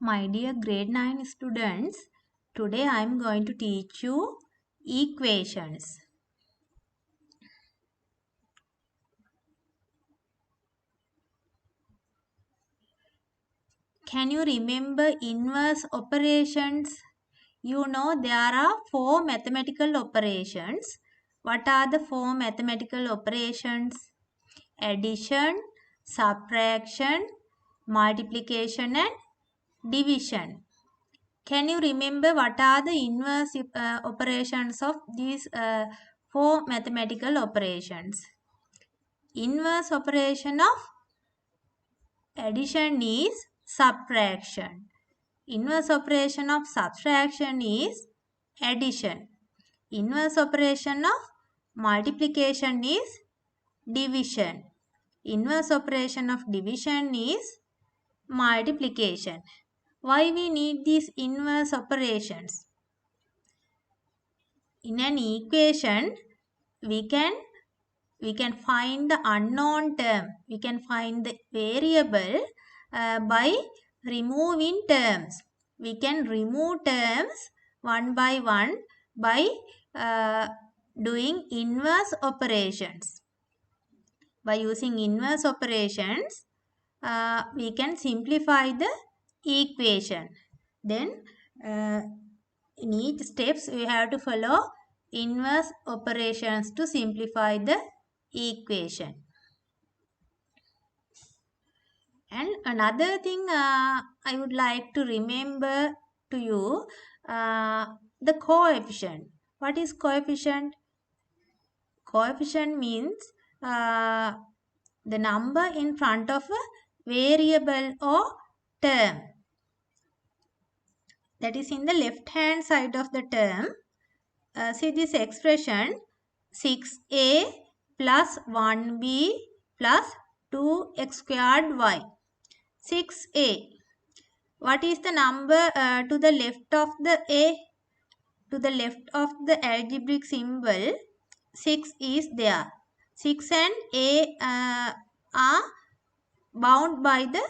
My dear grade 9 students, today I am going to teach you equations. Can you remember inverse operations? You know there are 4 mathematical operations. What are the 4 mathematical operations? Addition, subtraction, multiplication and division. Can you remember what are the inverse operations of these 4 mathematical operations? Inverse operation of addition is subtraction. Inverse operation of subtraction is addition. Inverse operation of multiplication is division. Inverse operation of division is multiplication. Why we need these inverse operations? In an equation, we can find the unknown term. We can find the variable by removing terms. We can remove terms one by one by doing inverse operations. By using inverse operations, we can simplify the equation. Then in each steps we have to follow inverse operations to simplify the equation. And another thing I would like to remember to you, the coefficient. What is coefficient? Coefficient means the number in front of a variable or term. That is in the left hand side of the term. See this expression 6a plus 1b plus 2x squared y. 6a. What is the number to the left of the a? To the left of the algebraic symbol, 6 is there. 6 and a are bound by the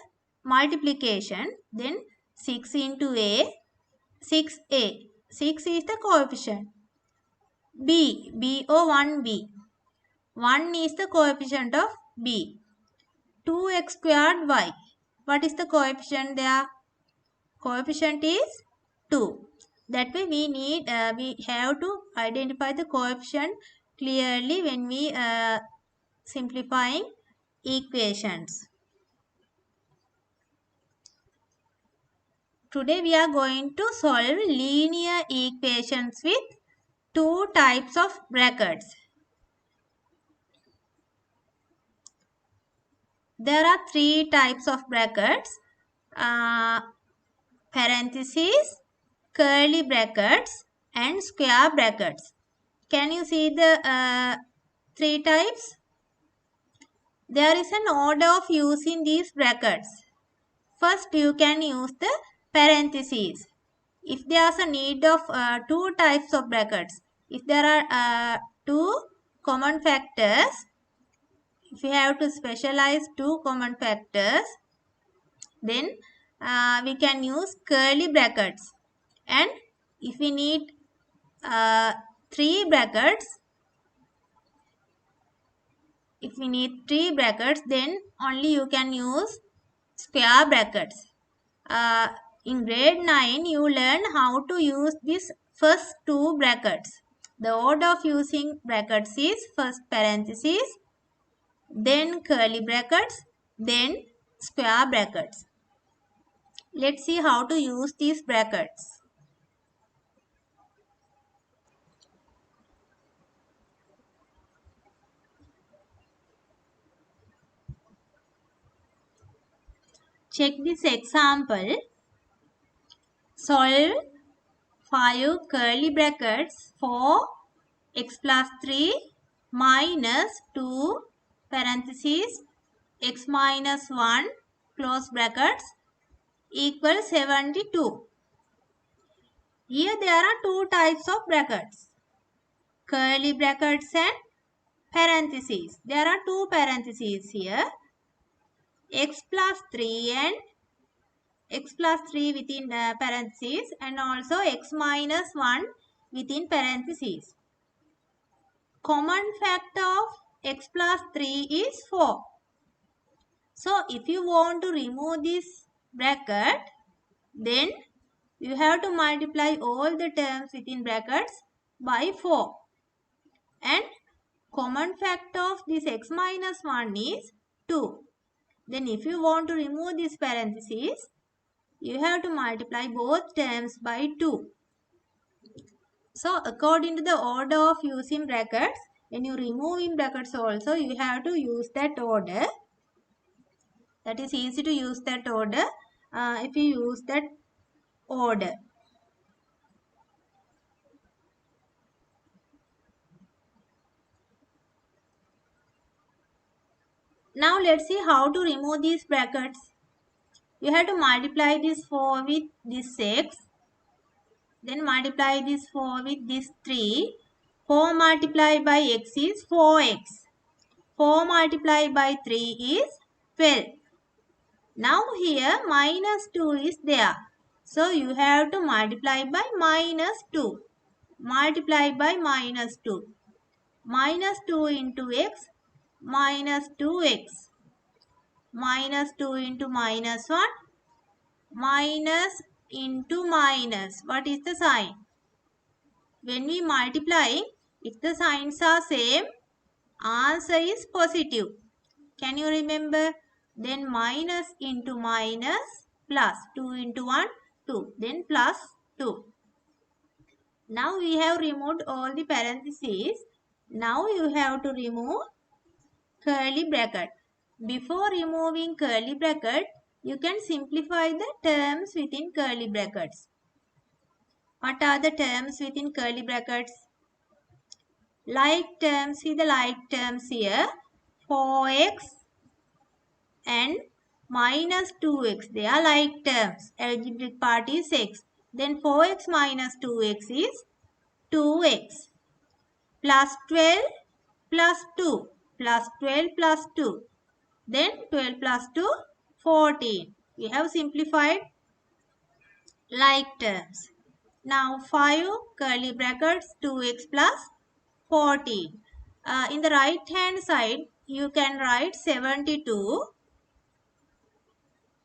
multiplication. Then 6 into a, 6a. 6 is the coefficient. b or 1b. 1 is the coefficient of b. 2x squared y. What is the coefficient there? Coefficient is 2. That way we have to identify the coefficient clearly when we simplifying equations. Today we are going to solve linear equations with 2 types of brackets. There are 3 types of brackets. Parentheses, curly brackets and square brackets. Can you see the 3 types? There is an order of using these brackets. First, you can use the parentheses. If there is a need of 2 types of brackets, if there are 2 common factors, if we have to specialize 2 common factors, then we can use curly brackets. And if we need 3 brackets, then only you can use square brackets. In grade 9, you learn how to use these first 2 brackets. The order of using brackets is first parentheses, then curly brackets, then square brackets. Let's see how to use these brackets. Check this example. Solve 5 curly brackets for x plus 3 minus 2 parentheses x minus 1 close brackets equals 72. Here there are 2 types of brackets, curly brackets and parentheses. There are 2 parentheses here, x plus 3 and x plus 3 within parentheses and also x minus 1 within parentheses. Common factor of x plus 3 is 4. So if you want to remove this bracket, then you have to multiply all the terms within brackets by 4. And common factor of this x minus 1 is 2. Then if you want to remove this parenthesis, you have to multiply both terms by 2. So according to the order of using brackets, when you remove in brackets also, you have to use that order. That is easy to use that order if you use that order. Now let's see how to remove these brackets. You have to multiply this 4 with this 6. Then multiply this 4 with this 3. 4 multiplied by x is 4x. 4 multiplied by 3 is 12. Now here minus 2 is there. So you have to multiply by minus 2. Multiply by minus 2. Minus 2 into x, minus 2x. Minus 2 into minus 1, minus into minus. What is the sign? When we multiply, if the signs are same, answer is positive. Can you remember? Then minus into minus plus 2 into 1, 2. Then plus 2. Now we have removed all the parentheses. Now you have to remove curly bracket. Before removing curly bracket, you can simplify the terms within curly brackets. What are the terms within curly brackets? Like terms, see the like terms here. 4x and minus 2x. They are like terms. Algebraic part is x. Then 4x minus 2x is 2x. Plus 12 plus 2. Plus 12 plus 2. Then 12 plus 2, 14. We have simplified like terms. Now 5 curly brackets 2x plus 14. In the right hand side, you can write 72.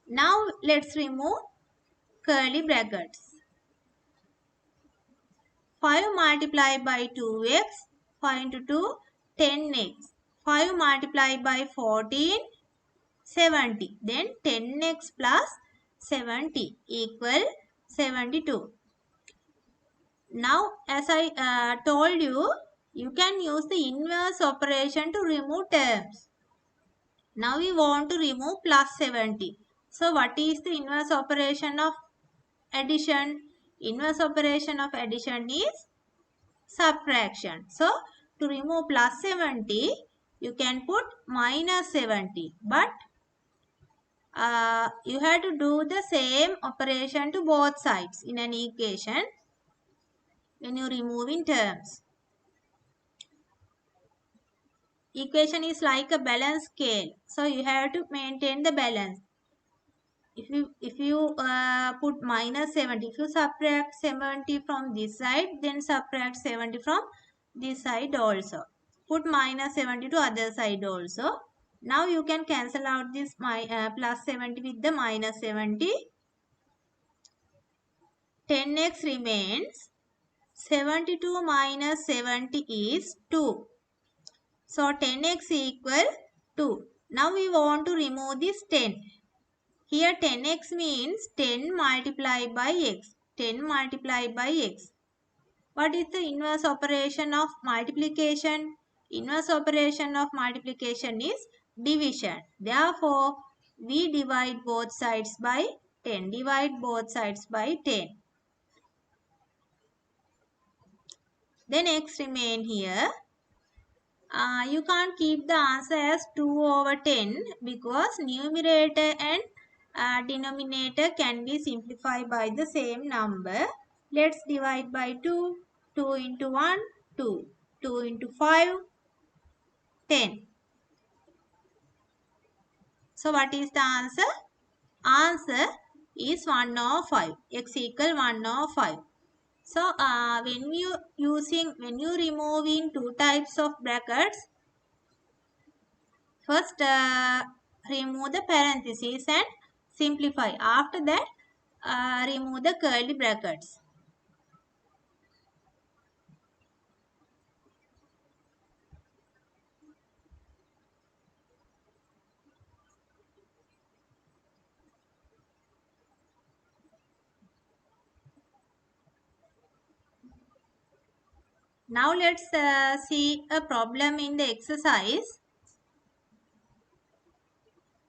Now let's remove curly brackets. 5 multiplied by 2x, 5 into 2, 10x. 5 multiplied by 14, 70. Then 10x plus 70 equal 72. Now as I told you, you can use the inverse operation to remove terms. Now we want to remove plus 70. So what is the inverse operation of addition? Inverse operation of addition is subtraction. So to remove plus 70, you can put minus 70. But you have to do the same operation to both sides in an equation when you remove in terms. Equation is like a balance scale. So you have to maintain the balance. If you put minus 70, if you subtract 70 from this side, then subtract 70 from this side also. Put minus 70 to other side also. Now you can cancel out this plus 70 with the minus 70. 10x remains. 72 minus 70 is 2. So 10x equal 2. Now we want to remove this 10. Here 10x means 10 multiplied by x. 10 multiplied by x. What is the inverse operation of multiplication? Inverse operation of multiplication is division. Therefore, we divide both sides by 10. Divide both sides by 10. Then x remain here. You can't keep the answer as 2 over 10 because numerator and denominator can be simplified by the same number. Let's divide by 2. 2 into 1, 2. 2 into 5, 10. So what is the answer? Answer is 1 over 5. X equal 1 over 5. So when you removing two types of brackets, first remove the parentheses and simplify. After that remove the curly brackets. Now let's see a problem in the exercise.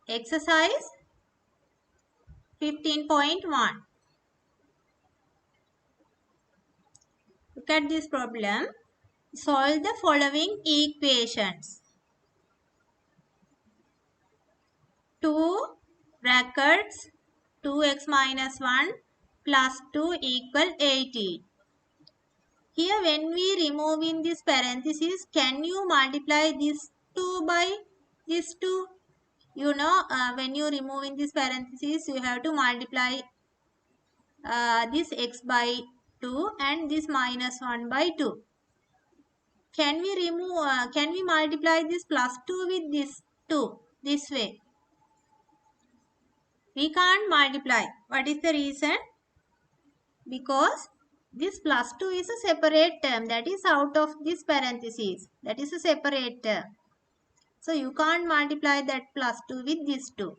Exercise 15.1. Look at this problem. Solve the following equations. 2 brackets 2x minus 1 plus 2 equal 18. Here when we remove in this parenthesis, can you multiply this 2 by this 2? You know, when you remove in this parenthesis, you have to multiply this x by 2 and this minus 1 by 2. Can we multiply this plus 2 with this 2 this way? We can't multiply. What is the reason? Because this plus 2 is a separate term, that is out of this parenthesis. That is a separate term. So you can't multiply that plus 2 with this 2.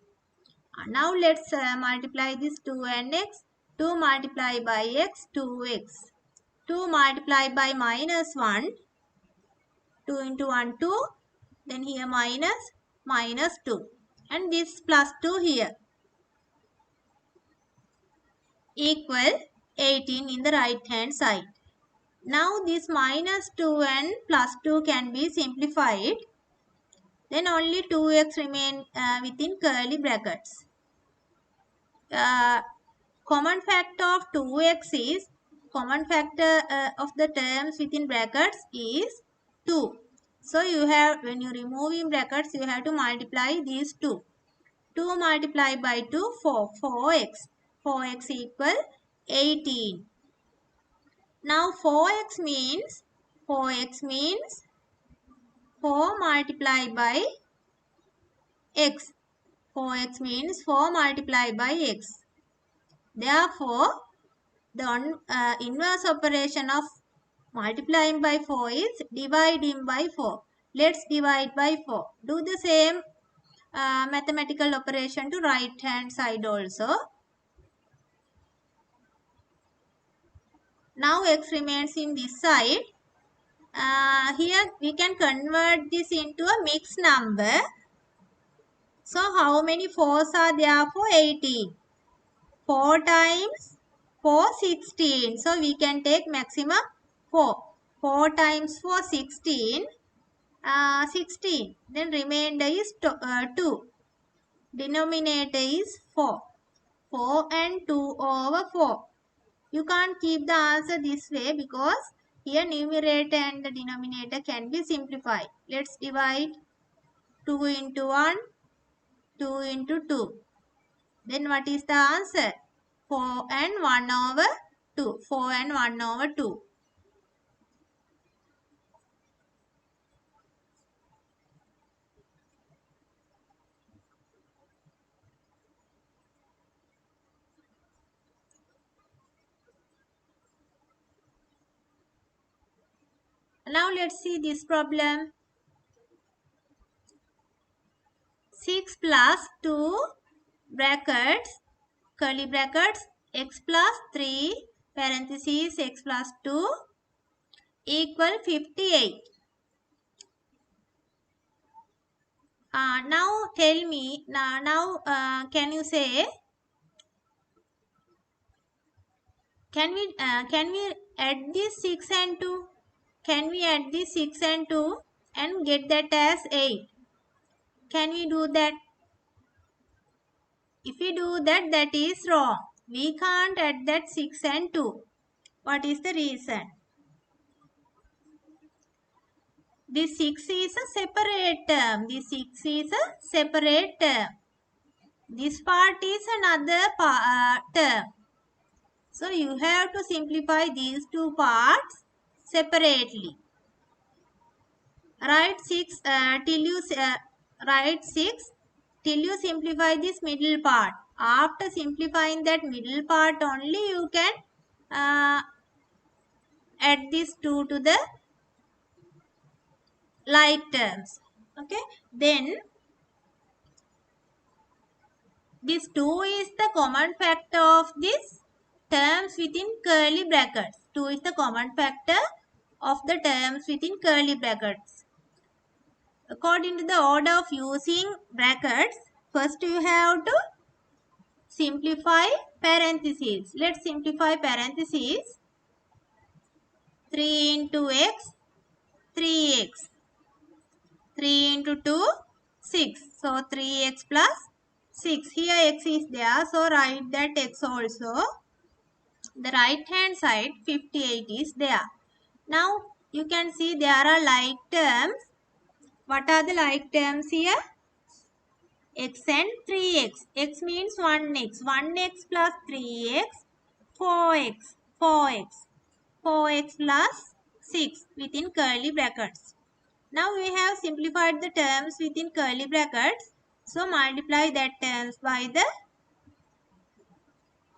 Now let's multiply this 2 and x. 2 multiplied by x, 2x. 2 multiplied by minus 1. 2 into 1, 2. Then here minus 2. And this plus 2 here. Equal 18 in the right hand side. Now this minus 2 and plus 2 can be simplified. Then only 2x remain within curly brackets. Common factor of 2x is, common factor of the terms within brackets is 2. So you have, when you remove in brackets, you have to multiply these 2. 2 multiplied by 2, 4. 4x. 4x equal 18. Now 4x means 4 multiplied by x. 4x means 4 multiplied by x. Therefore, the inverse operation of multiplying by 4 is dividing by 4. Let's divide by 4. Do the same mathematical operation to right hand side also. Now x remains in this side. Here we can convert this into a mixed number. So how many 4s are there for 18? 4 times 4, 16. So we can take maximum 4. 4 times 4, 16. 16. Then remainder is 2. Denominator is 4. 4 and 2 over 4. You can't keep the answer this way because here numerator and the denominator can be simplified. Let's divide 2 into 1, 2 into 2. Then what is the answer? 4 and 1 over 2. 4 and 1 over 2. Now let's see this problem. 6 plus 2 brackets, curly brackets, x plus 3 parentheses x plus 2 equal 58. Now tell me, can you say, can we add this 6 and 2? Can we add this 6 and 2 and get that as 8? Can we do that? If we do that, that is wrong. We can't add that 6 and 2. What is the reason? This 6 is a separate term. This 6 is a separate term. This part is another term. So you have to simplify these two parts separately. Write 6 till you write 6 till you simplify this middle part. After simplifying that middle part only, you can add this 2 to the like terms. Okay, then this 2 is the common factor of these terms within curly brackets. 2 is the common factor of the terms within curly brackets. According to the order of using brackets, first you have to simplify parentheses. Let's simplify parentheses. 3 into x, 3x. 3 into 2, 6. So 3x plus 6. Here x is there. So write that x also. The right hand side 58 is there. Now you can see there are like terms. What are the like terms here? X and 3x. X means 1x. 1x plus 3x. 4x. 4x. 4x plus 6 within curly brackets. Now we have simplified the terms within curly brackets. So multiply that terms by the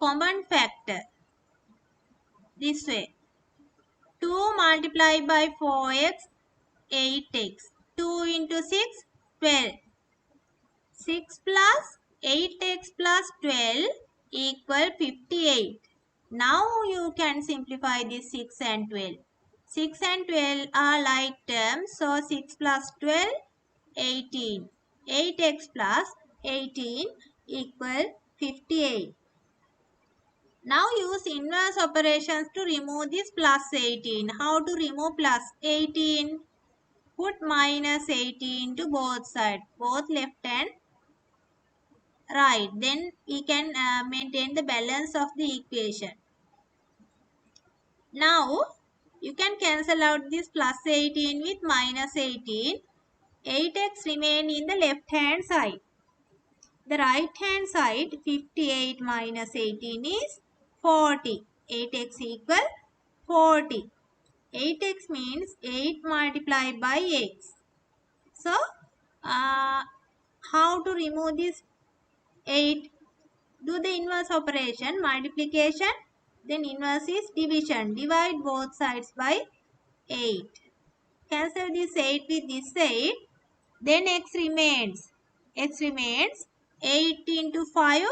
common factor. This way. 2 multiplied by 4x, 8x. 2 into 6, 12. 6 plus 8x plus 12 equal 58. Now you can simplify this 6 and 12. 6 and 12 are like terms. So 6 plus 12, 18. 8x plus 18 equal 58. Now use inverse operations to remove this plus 18. How to remove plus 18? Put minus 18 to both sides, both left and right. Then we can maintain the balance of the equation. Now you can cancel out this plus 18 with minus 18. 8x remain in the left hand side. The right hand side 58 minus 18 is 40. 8x equal 40. 8x means 8 multiplied by x. So how to remove this 8? Do the inverse operation, multiplication, then inverse is division. Divide both sides by 8. Cancel this 8 with this 8. Then x remains. X remains 8 into 5,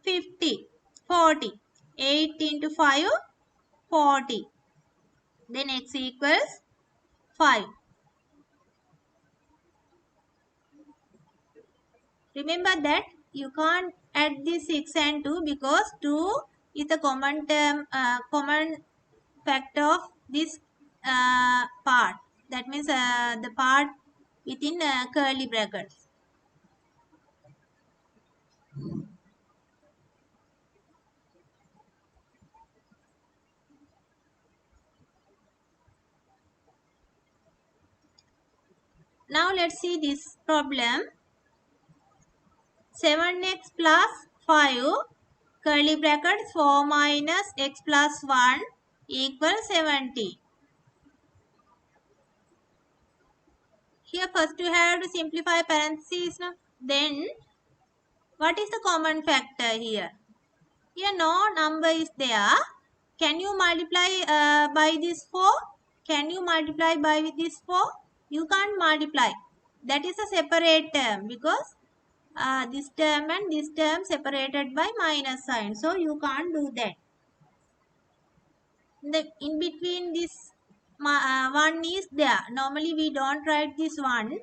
50, 40. 8 into 5, 40. Then x equals 5. Remember that you can't add this 6 and 2 because 2 is the common term, common factor of this part. That means the part within curly brackets. Now let's see this problem. 7x plus 5 curly brackets 4 minus x plus 1 equals 70. Here first you have to simplify parentheses. No? Then what is the common factor here? Here no number is there. Can you multiply by this 4? Can you multiply by this 4? You can't multiply. That is a separate term because this term and this term separated by minus sign. So you can't do that. In between this one is there. Normally we don't write this one,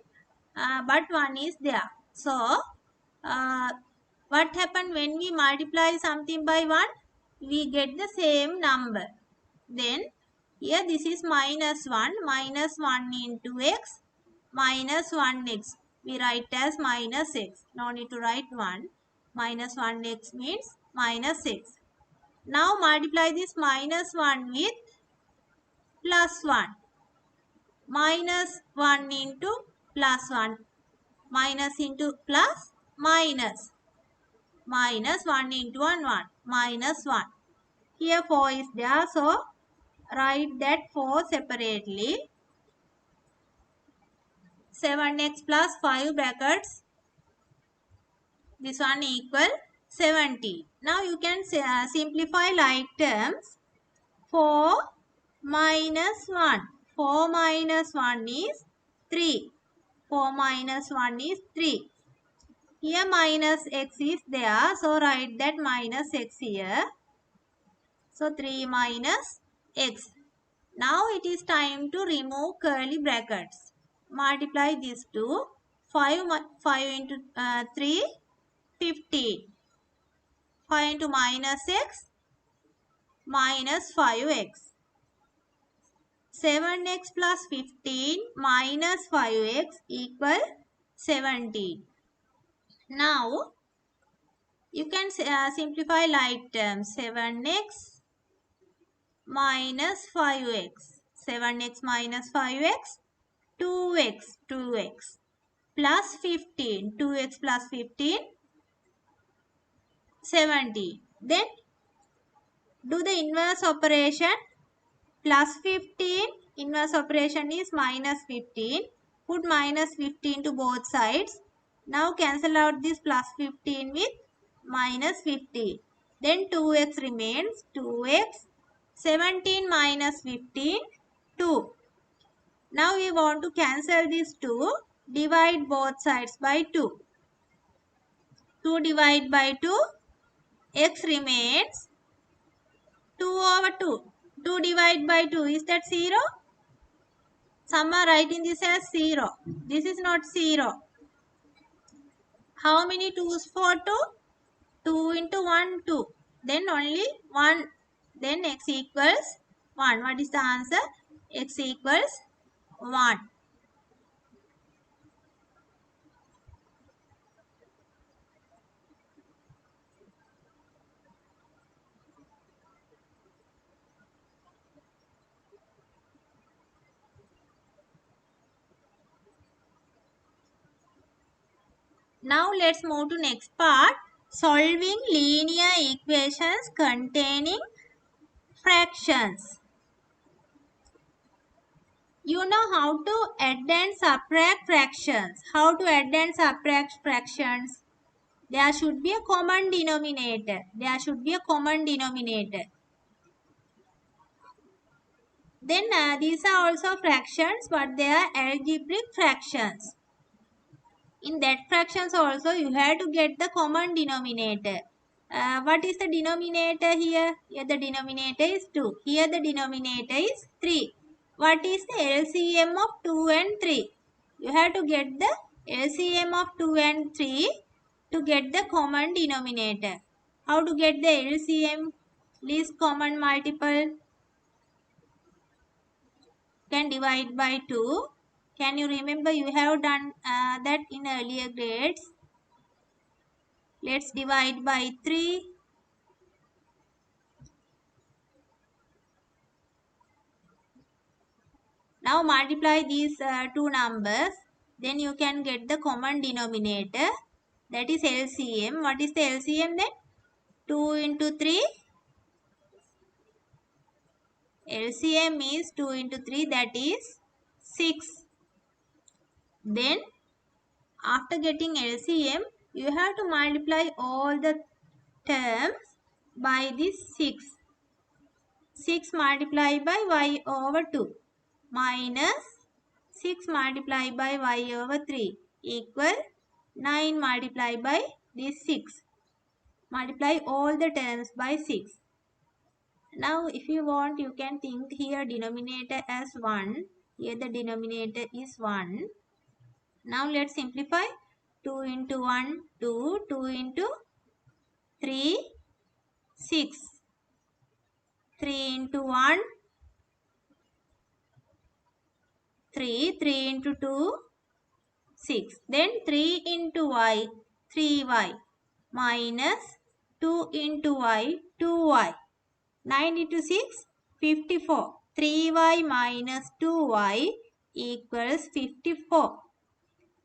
but one is there. So what happens when we multiply something by 1? We get the same number. Then here this is minus 1 into x minus 1x. We write as minus x. No need to write 1. Minus 1x means minus x. Now multiply this minus 1 with plus 1. Minus 1 into plus 1. Minus into plus minus. minus 1 into 1, 1, minus 1. Here 4 is there, so write that 4 separately. 7x plus 5 brackets, this one equal 70. Now you can simplify like terms. 4 minus 1. 4 minus 1 is 3. 4 minus 1 is 3. Here minus x is there, so write that minus x here. So 3 minus x. Now it is time to remove curly brackets. Multiply these two. 5 into 3, 15. 5 into minus x, minus 5x. 7x plus 15 minus 5x equal 17. Now you can simplify like terms. 7x minus 5x. 7x minus 5x, 2x, 2x. Plus 15, 2x plus 15, 70. Then do the inverse operation. Plus 15, inverse operation is minus 15. Put minus 15 to both sides. Now cancel out this plus 15 with minus 15. Then 2x remains. 2x. 17 minus 15, 2. Now we want to cancel this 2. Divide both sides by 2. 2 divided by 2. X remains 2 over 2. 2 divided by 2. Is that 0? Some are writing this as 0. This is not 0. How many 2's for 2? 2 into 1, 2. Then only 1. Then x equals 1. What is the answer? X equals 1. Now let's move to next part. Solving linear equations containing fractions. You know how to add and subtract fractions. How to add and subtract fractions? There should be a common denominator. There should be a common denominator. Then these are also fractions, but they are algebraic fractions. In that fractions also you have to get the common denominator. What is the denominator here? Here the denominator is 2. Here the denominator is 3. What is the LCM of 2 and 3? You have to get the LCM of 2 and 3 to get the common denominator. How to get the LCM? Least common multiple. Can divide by 2. Can you remember you have done that in earlier grades? Let's divide by 3. Now multiply these two numbers. Then you can get the common denominator. That is LCM. What is the LCM then? 2 into 3. LCM is 2 into 3. That is 6. Then after getting LCM, you have to multiply all the terms by this 6. 6 multiplied by y over 2 minus 6 multiplied by y over 3 equal 9 multiplied by this 6. Multiply all the terms by 6. Now if you want, you can think here denominator as 1. Here the denominator is 1. Now let's simplify. 2 into 1, 2. 2 into 3, 6. 3 into 1, 3. 3 into 2, 6. Then 3 into y, 3y. Minus 2 into y, 2y. 9 into 6, 54. 3y minus 2y equals 54.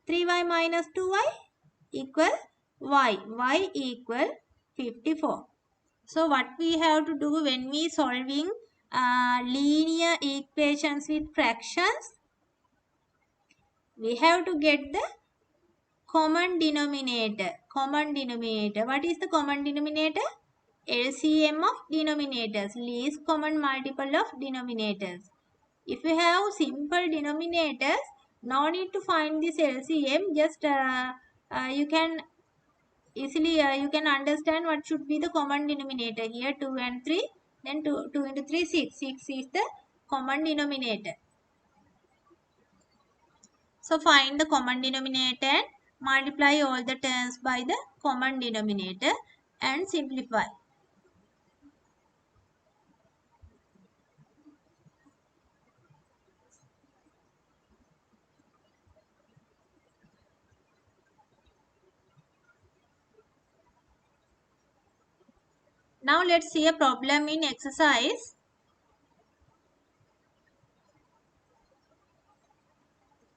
3y minus 2y equal y equal 54. So what we have to do when we solving linear equations with fractions, we have to get the common denominator. Common denominator. What is the common denominator? LCM of denominators, least common multiple of denominators. If you have simple denominators, no need to find this LCM. Just you can easily you can understand what should be the common denominator. Here 2 and 3, then 2 into 3 6. 6 is the common denominator. So find the common denominator and multiply all the terms by the common denominator and simplify. Now let's see a problem in exercise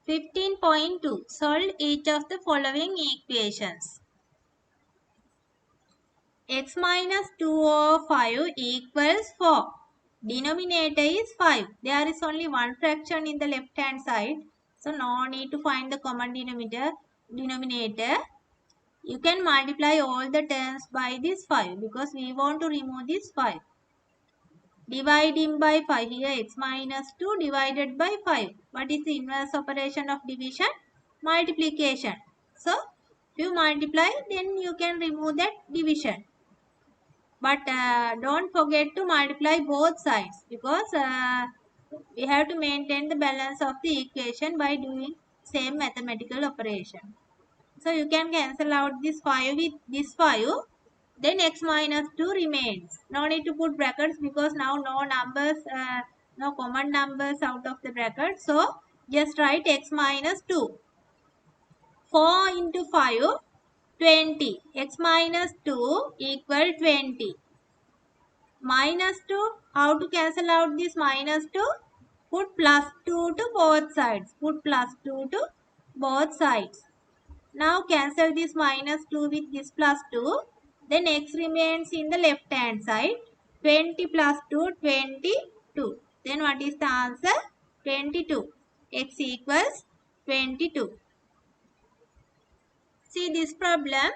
15.2. Solve each of the following equations. X minus 2 over 5 equals 4. Denominator is 5. There is only one fraction in the left hand side. So no need to find the common denominator. You can multiply all the terms by this 5 because we want to remove this 5. Dividing by 5. Here x minus 2 divided by 5. What is the inverse operation of division? Multiplication. So if you multiply, then you can remove that division. But don't forget to multiply both sides because we have to maintain the balance of the equation by doing same mathematical operation. So you can cancel out this 5 with this 5. Then x minus 2 remains. No need to put brackets because now no numbers, no common numbers out of the bracket. So just write x minus 2. 4 into 5, 20. X minus 2 equal 20. Minus 2, how to cancel out this minus 2? Put plus 2 to both sides. Put plus 2 to both sides. Now cancel this minus 2 with this plus 2. Then x remains in the left hand side. 20 plus 2, 22. Then what is the answer? 22. X equals 22. See this problem.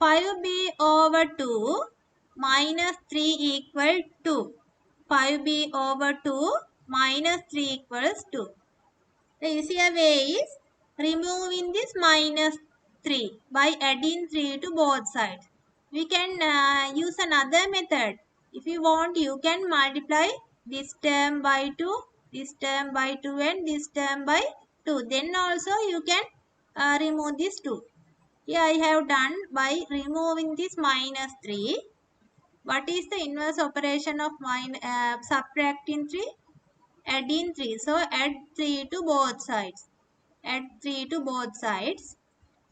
5b over 2 minus 3 equal 2. 5b over 2 minus 3 equals 2. The easier way is removing this minus 3 by adding 3 to both sides. We can use another method. If you want, you can multiply this term by 2, this term by 2 and this term by 2. Then also you can remove this 2. Here I have done by removing this minus 3. What is the inverse operation of subtracting 3? Adding 3. So add 3 to both sides. Add 3 to both sides.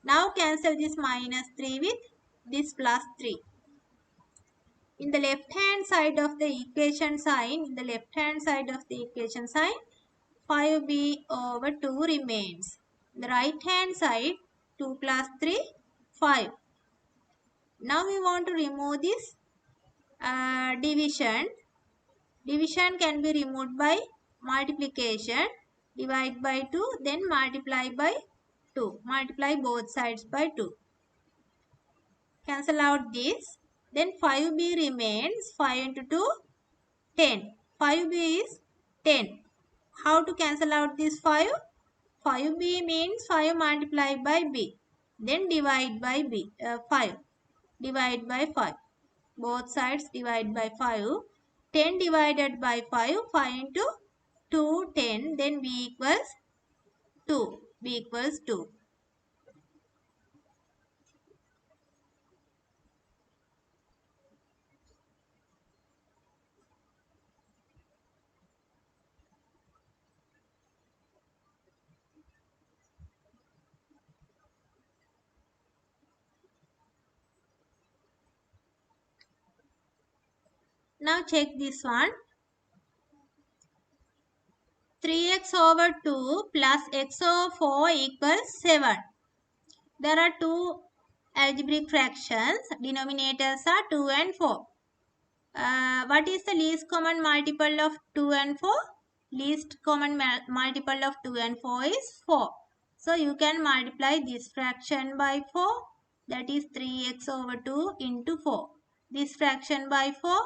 Now cancel this minus 3 with this plus 3. In the left hand side of the equation sign, 5b over 2 remains. The right hand side, 2 plus 3, 5. Now we want to remove this division. Division can be removed by multiplication. Divide by 2, then multiply by 2. Multiply both sides by 2. Cancel out this. Then 5b remains. 5 into 2, 10. 5b is 10. How to cancel out this 5? 5b means 5 multiplied by b. Then divide by 5. Divide by 5. Both sides divide by 5. 10 divided by 5. 5 into 2, 10. Then b equals 2. b equals 2. Now check this one. 3x over 2 plus x over 4 equals 7. There are two algebraic fractions, denominators are 2 and 4. What is the least common multiple of 2 and 4? Least common multiple of 2 and 4 is 4. So you can multiply this fraction by 4. That is 3x over 2 into 4. This fraction by 4.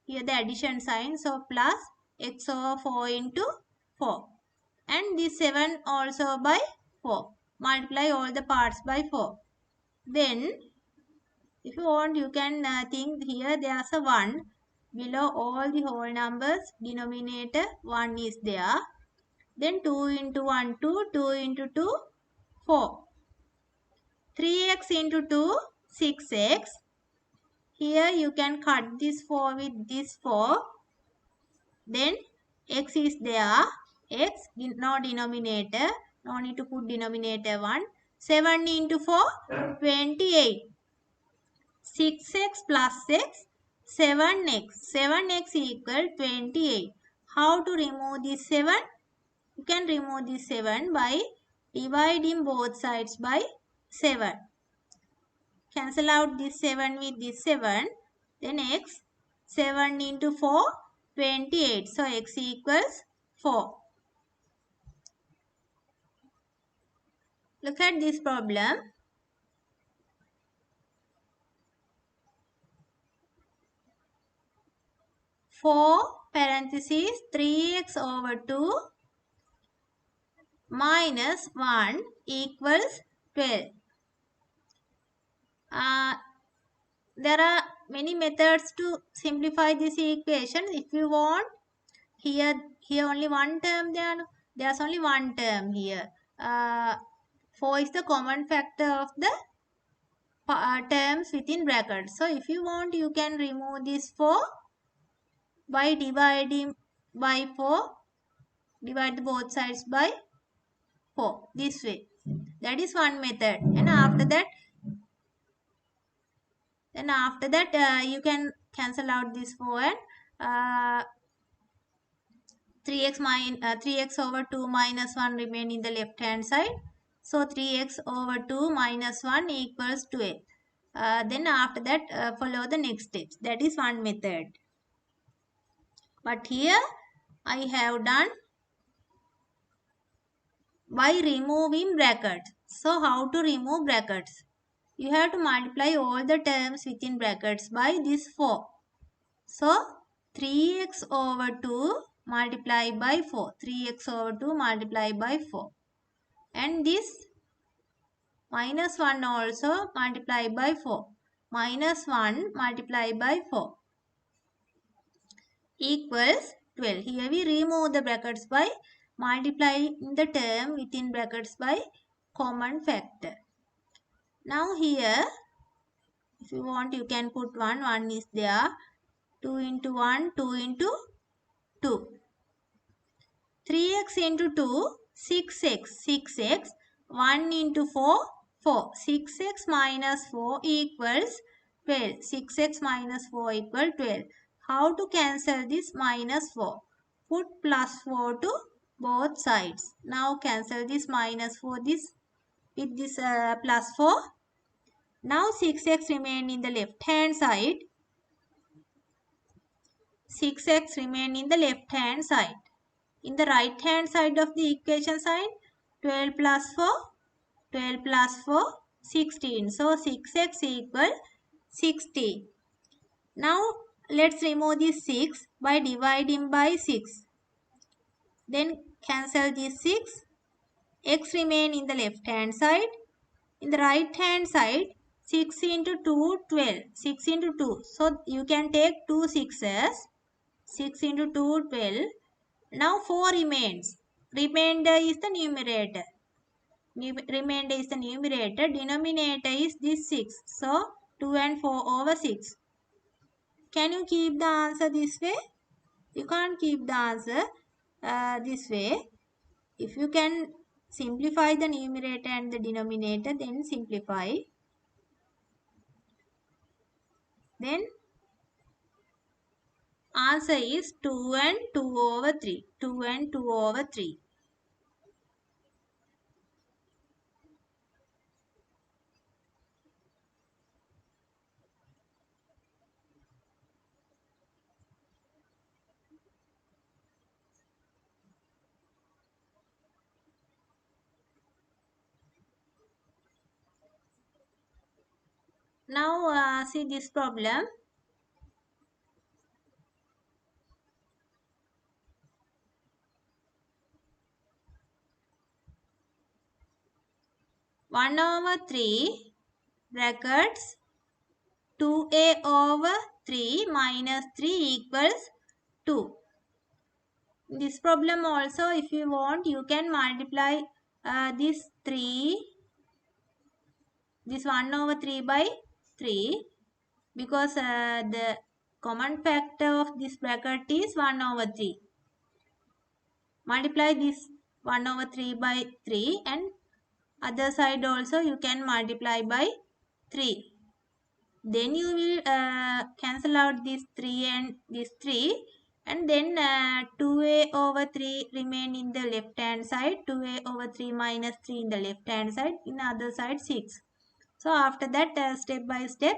Here the addition sign. So plus x over 4 into 4. And this 7 also by 4. Multiply all the parts by 4. Then if you want, you can think here there's a 1. Below all the whole numbers, denominator 1 is there. Then 2 into 1, 2. 2 into 2, 4. 3x into 2, 6x. Here you can cut this 4 with this 4. Then x is there. X, no denominator. No need to put denominator 1. 7 into 4, 28. 6x plus x, 7x. 7x equal 28. How to remove this 7? You can remove this 7 by dividing both sides by 7. Cancel out this 7 with this 7. Then x, 7 into 4, 28. So x equals 4. Look at this problem. 4 parenthesis 3x over 2 minus 1 equals 12. There are many methods to simplify this equation. If you want, here only one term, there's only one term here. 4 is the common factor of the terms within brackets. So if you want, you can remove this 4 by dividing by 4. Divide both sides by 4 this way. That is one method. And after that you can cancel out this 4 and 3x over 2 minus 1 remain in the left hand side. So 3x over 2 minus 1 equals 12. Then after that follow the next steps. That is one method. But here I have done by removing brackets. So how to remove brackets? You have to multiply all the terms within brackets by this 4. So 3x over 2 multiply by 4. 3x over 2 multiply by 4. And this minus 1 also multiply by 4. Minus 1 multiply by 4 equals 12. Here we remove the brackets by multiplying the term within brackets by common factor. Now here, if you want, you can put 1. 1 is there. 2 into 1, 2 into 2. 3x into 2, 6x. 6x. 1 into 4, 4. 6x minus 4 equals 12. 6x minus 4 equals 12. How to cancel this minus 4? Put plus 4 to both sides. Now cancel this minus 4 with this plus 4. Now 6x remain in the left hand side. 6x remain in the left hand side. In the right hand side of the equation sign, 12 plus 4, 12 plus 4, 16. So 6x equal 16. Now let's remove this 6 by dividing by 6. Then cancel this 6. X remain in the left hand side. In the right hand side, 6 into 2, 12. 6 into 2. So you can take 2 6s. 6 into 2, 12. Now 4 remains. Remainder is the numerator. Remainder is the numerator. Denominator is this 6. So 2 and 4 over 6. Can you keep the answer this way? You can't keep the answer this way. If you can simplify the numerator and the denominator, then simplify. Then answer is 2 and 2 over 3. 2 and 2 over 3. Now see this problem. One over 3 brackets 2a over 3 minus 3 equals 2. This problem also, if you want, you can multiply this 1 over 3 by 3, because the common factor of this bracket is 1 over 3. Multiply this 1 over 3 by 3, and other side also you can multiply by 3. Then you will cancel out this 3 and this 3, and then 2a over 3 remain in the left hand side, 2a over 3 minus 3 in the left hand side, in the other side 6. So after that, step by step,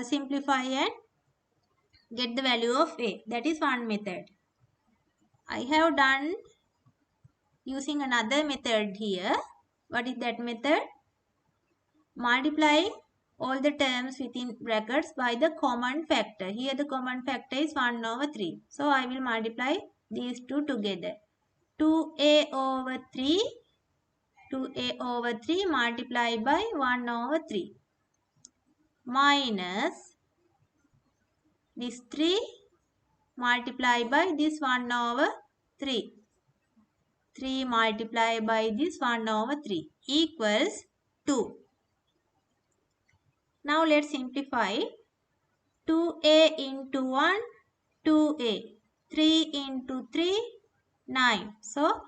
simplify and get the value of a. That is one method. I have done using another method here. What is that method? Multiplying all the terms within brackets by the common factor. Here the common factor is 1 over 3. So I will multiply these two together. 2a over 3, 2a over 3 multiplied by 1 over 3 minus this 3 multiplied by this 1 over 3. 3 multiplied by this 1 over 3 equals 2. Now let's simplify. 2a into 1, 2a. 3 into 3, 9. So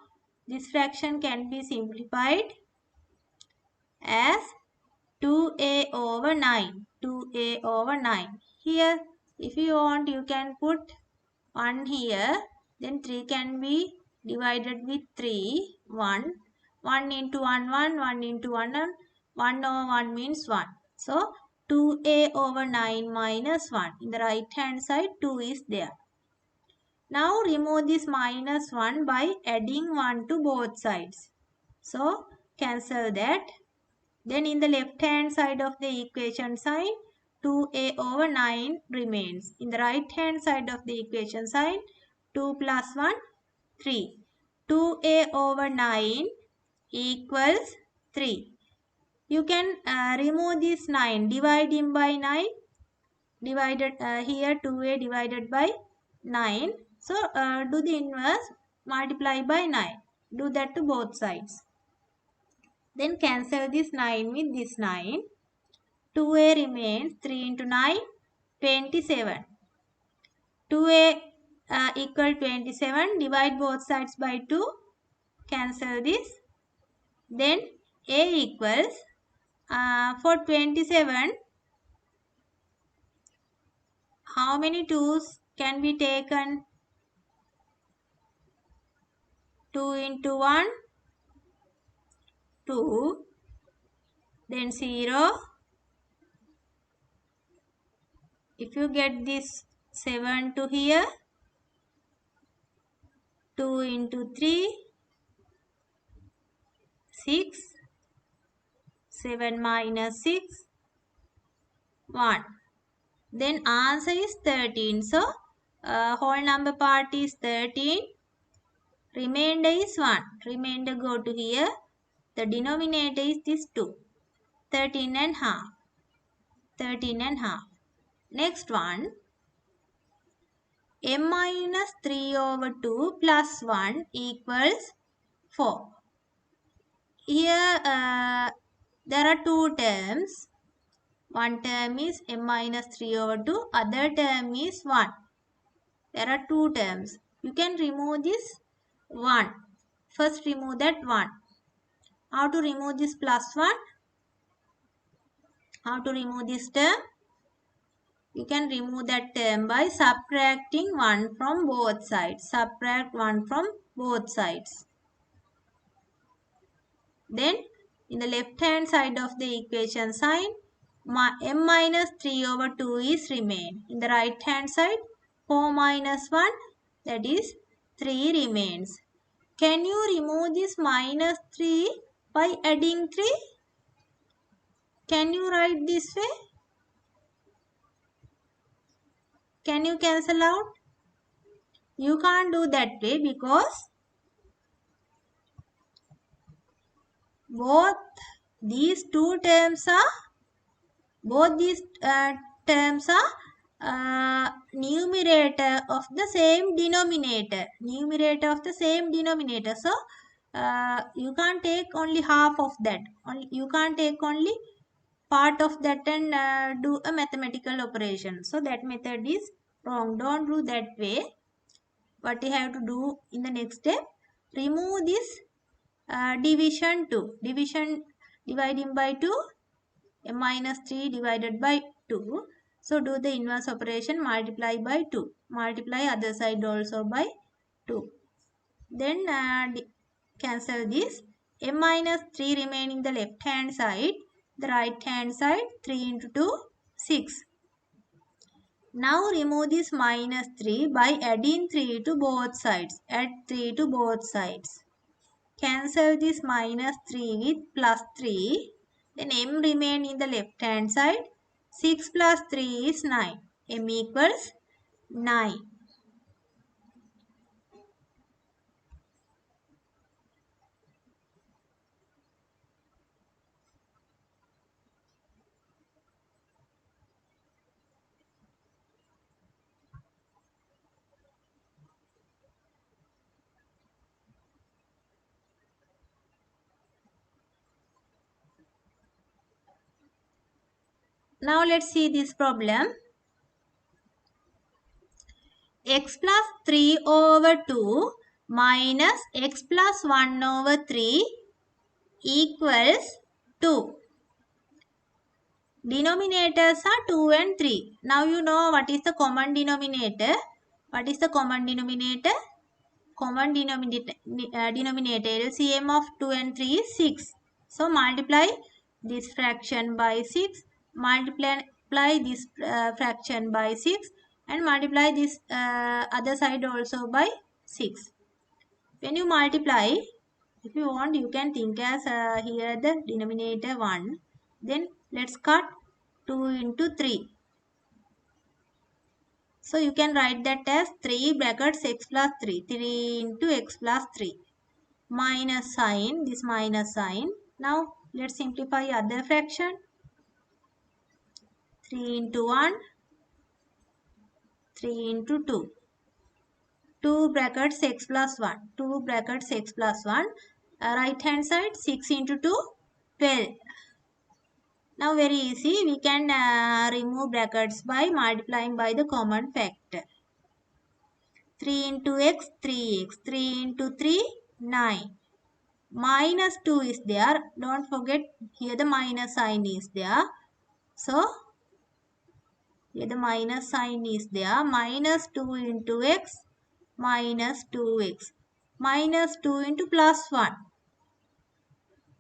this fraction can be simplified as 2a over 9. 2a over 9. Here, if you want, you can put 1 here. Then 3 can be divided with 3. 1. 1 into 1, 1. 1 into 1, 1. 1 over 1 means 1. So, 2a over 9 minus 1. In the right hand side, 2 is there. Now, remove this minus 1 by adding 1 to both sides. So, cancel that. Then in the left hand side of the equation sign, 2a over 9 remains. In the right hand side of the equation sign, 2 plus 1, 3. 2a over 9 equals 3. You can remove this 9. Divide him by 9. Divided here 2a divided by 9. So do the inverse. Multiply by 9. Do that to both sides. Then cancel this 9 with this 9. 2a remains 3 into 9, 27. 2a equal 27. Divide both sides by 2. Cancel this. Then a equals, for 27, how many 2's can be taken? 2 into 1, 2. Then 0. If you get this 7 to here, 2 into 3, 6. 7 minus 6, 1. Then answer is 13. So, whole number part is 13. Remainder is 1. Remainder go to here. The denominator is this 2. 13 and half. 13 and half. Next one. M minus 3 over 2 plus 1 equals 4. Here there are two terms. One term is m minus 3 over 2. Other term is 1. There are two terms. You can remove this 1. First remove that 1. How to remove this plus 1? How to remove this term? You can remove that term by subtracting 1 from both sides. Subtract 1 from both sides. Then in the left hand side of the equation sign, m minus 3 over 2 is remain. In the right hand side, 4 minus 1, that is 3 remains. Can you remove this minus 3 by adding 3? Can you write this way? Can you cancel out? You can't do that way because both these terms are numerator of the same denominator. So you can't take only half of that. You can't take only part of that and do a mathematical operation. So that method is wrong. Don't do that way. What you have to do in the next step, remove this division 2. Dividing by 2, m minus 3 divided by 2. So do the inverse operation, multiply by 2. Multiply other side also by 2. Then cancel this. M minus 3 remain in the left hand side. The right hand side, 3 into 2, 6. Now remove this minus 3 by adding 3 to both sides. Add 3 to both sides. Cancel this minus 3 with plus 3. Then m remain in the left hand side. 6 plus 3 is 9. M equals 9. Now let's see this problem. X plus 3 over 2 minus x plus 1 over 3 equals 2. Denominators are 2 and 3. Now you know what is the common denominator. What is the common denominator? Common denominator LCM of 2 and 3 is 6. So multiply this fraction by 6. Multiply this fraction by 6. And multiply this other side also by 6. When you multiply, if you want, you can think as here the denominator 1. Then let's cut 2 into 3. So you can write that as 3 brackets x plus 3. 3 into x plus 3. Minus sign, this minus sign. Now let's simplify other fraction. 3 into 1. 3 into 2. 2 brackets x plus 1. 2 brackets x plus 1. Right hand side 6 into 2. 12. Now very easy, we can remove brackets by multiplying by the common factor. 3 into x, 3x. 3 into 3, 9. Minus 2 is there. Don't forget, here the minus sign is there. So, here the minus sign is there. Minus 2 into x, minus 2x. Minus 2 into plus 1.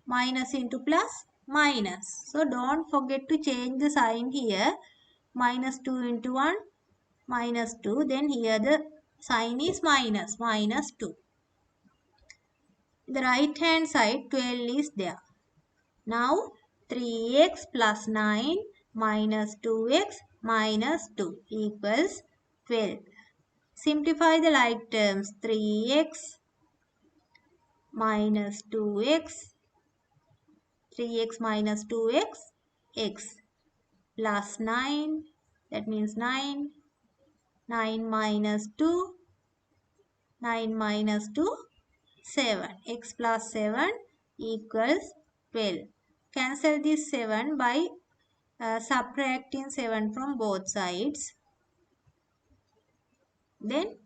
Minus into plus, minus. So, don't forget to change the sign here. Minus 2 into 1, minus 2. Then here the sign is minus, minus 2. The right hand side 12 is there. Now 3x plus 9 minus 2x minus 2 equals 12. Simplify the like terms. 3x minus 2x, 3x minus 2x, x plus 9, that means 9, 9 minus 2, 9 minus 2, 7. X plus 7 equals 12. Cancel this 7 by subtracting 7 from both sides. Then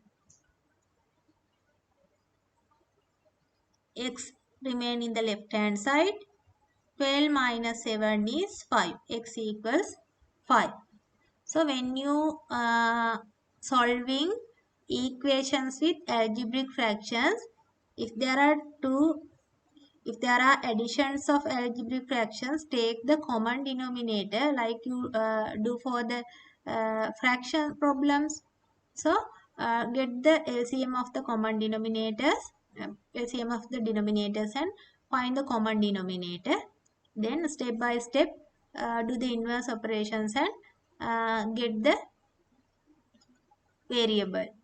x remain in the left hand side. 12 minus 7 is 5. X equals 5. So when you solving equations with algebraic fractions, if there are additions of algebraic fractions, take the common denominator like you do for the fraction problems. So get the LCM of the common denominators, LCM of the denominators, and find the common denominator. Then step by step do the inverse operations and get the variable.